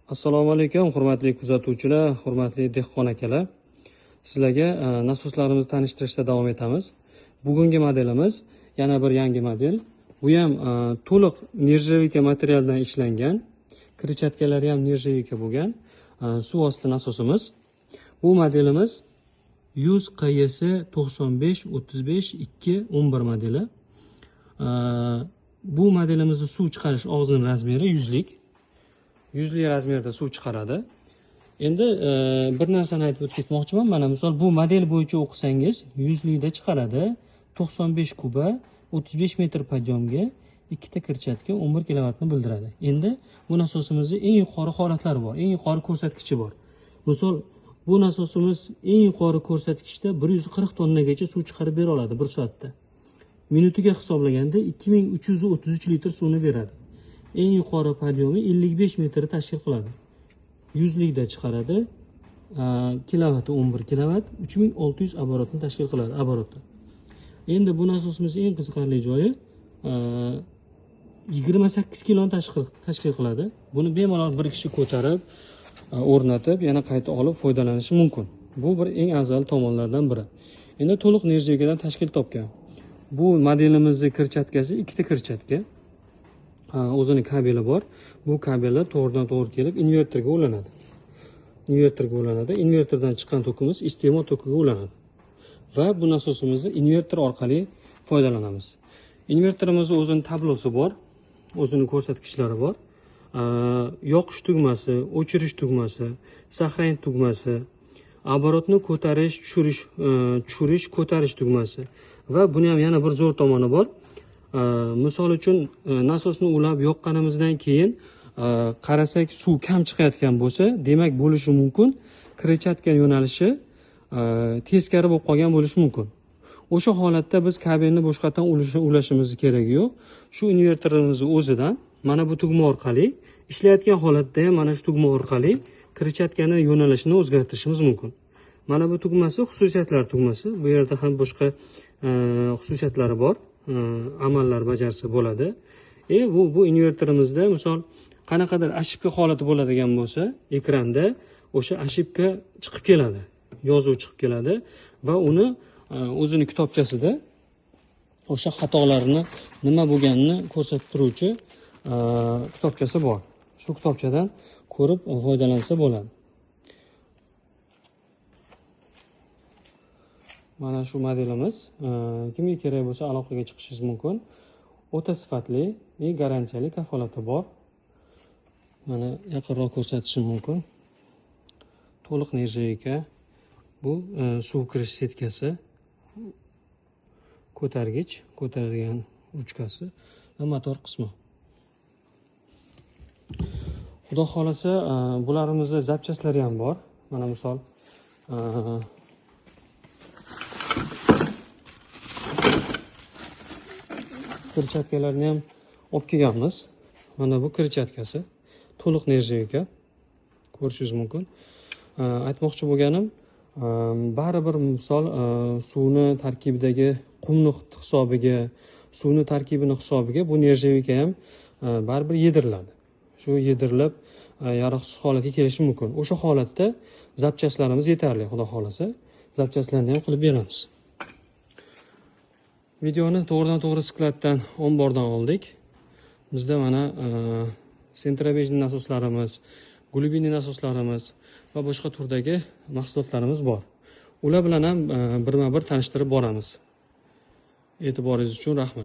Assalomu alaykum, hurmatli kuzatuvchilar, hurmatli dehqon akalar. Sizlarga nasoslarimizni tanishtirishda davom etamiz. Bugungi modelimiz yana bir yangi model. Bu ham to'liq nержавейка materialdan ishlangan. Kirchatkalari ham nержавейка bo'lgan suv osti nasosimiz. Bu modelimiz 100 QS 95 35 2 11 modeli. Bu modelimizning suv chiqarish og'zining razmeri 100lik. 100lik razmerda suv chiqaradi. Endi bir narsani aytib o'tib ketmoqchiman. Mana misol bu model bo'yicha o'qisangiz 100likda chiqaradi. 95 kuba 35 metr podyomga ikkita kirchatka 11 kilovatni bildiradi. Endi bu nasosimizning eng yuqori holatlari bor, eng yuqori ko'rsatkichi bor. Misol bu nasosimiz eng yuqori ko'rsatkichda 140 tonnagacha suv chiqarib bera oladi 1 soatda. Minutiga hisoblaganda 2333 litr suvni beradi. Eng yuqori podyomi 55 metr tashkil qiladi. 100likda chiqaradi. Kilovati 11 kilovat, 3600 оборотni tashkil qiladi оборотda. Endi bu nasosimizning eng qiziqarli joyi 28 kiloni tashkil qiladi. Buni bemalol bir kishi ko'tarib, o'rnatib, yana qayta olib foydalanishi mumkin. Bu bir eng afzal tomonlardan biri. Endi to'liq nержавейкаdan tashkil topgan. Bu modelimizning kirchatkasi ikkita kirchatka. O'zini kabeli bor. Bu kabellar to'g'ridan to'g'ri kelib invertorga ulanadi. Invertordan chiqqan tokimiz iste'mol tokiga ulanadi. Va bu nasosimizni invertor orqali foydalanamiz. Invertorimizning o'zining tablosi bor, o'zining ko'rsatkichlari bor. Yoqish tugmasi, o'chirish tugmasi, сохранить tugmasi, оборотni ko'tarish, tushirish, ko'tarish tugmasi va buni ham yana bir zo'r tomoni bor. Misol uchun nasosni ulab yoqqanimizdan keyin qarasak suv kam chiqayotgan bo'lsa, demak bo'lishi mumkin kirchatka yo'nalishi teskari bo'lib qolgan bo'lishi mumkin. O'sha holatda biz kabelni boshqatdan ulashimiz kerak yo'q. Shu invertorimizning o'zidan mana bu tugma orqali ishlayotgan holatda ham mana shu tugma orqali kirchatkani yo'nalishini o'zgartirishimiz mumkin. Mana bu tugmasi xususiyatlar tugmasi. Bu yerda ham boshqa xususiyatlari bor. Amallar bajarsa bo'ladi. Bu invertorimizda misol qanaqadir ошибка holati bo'ladigan bo'lsa, ekranda o'sha ошибка chiqib keladi. Yozuv chiqib keladi va uni o'zining kitobchasida o'sha xatolarni nima bo'lganini ko'rsatib turuvchi kitobchasi bor. Shu kitobchadan ko'rib foydalansa bo'ladi. Mana shu modelimiz kimga kerak bo'lsa aloqaga chiqishingiz mumkin. O'ta sifatli, garantiyali kafolati bor. Mana yaqinroq ko'rsatishim mumkin. To'liq nержавейка. Bu suv kirish setkasi, ko'targich, ko'taradigan ruchkasi va motor qismi. Xudo xolasa, bularimizni zapchastlari ham bor. Mana misol kirchatkalarni ham olib kelganmiz. Mana bu kirchatkasi to'liq nержавейка. Ko'rishingiz mumkin. Aytmoqchi bo'lganim, baribir misol suvni tarkibidagi qumni hisobiga, suvni tarkibini hisobiga bu nержавейка ham baribir yediriladi. Shu yedirilib yaroqsiz holatga kelishi mumkin. O'sha holatda zapchaslarimiz yetarli, xudo xolasa. Zapchaslarni ham qilib beramiz. Videoni to'g'ridan to'g'ri skladdan ombordan oldik. Bizda mana sentrabejniy nasoslarimiz, glubinniy nasoslarimiz va boshqa turdagi mahsulotlarimiz bor. Ular bilan ham birma-bir tanishtirib boramiz. E'tiboringiz uchun rahmat.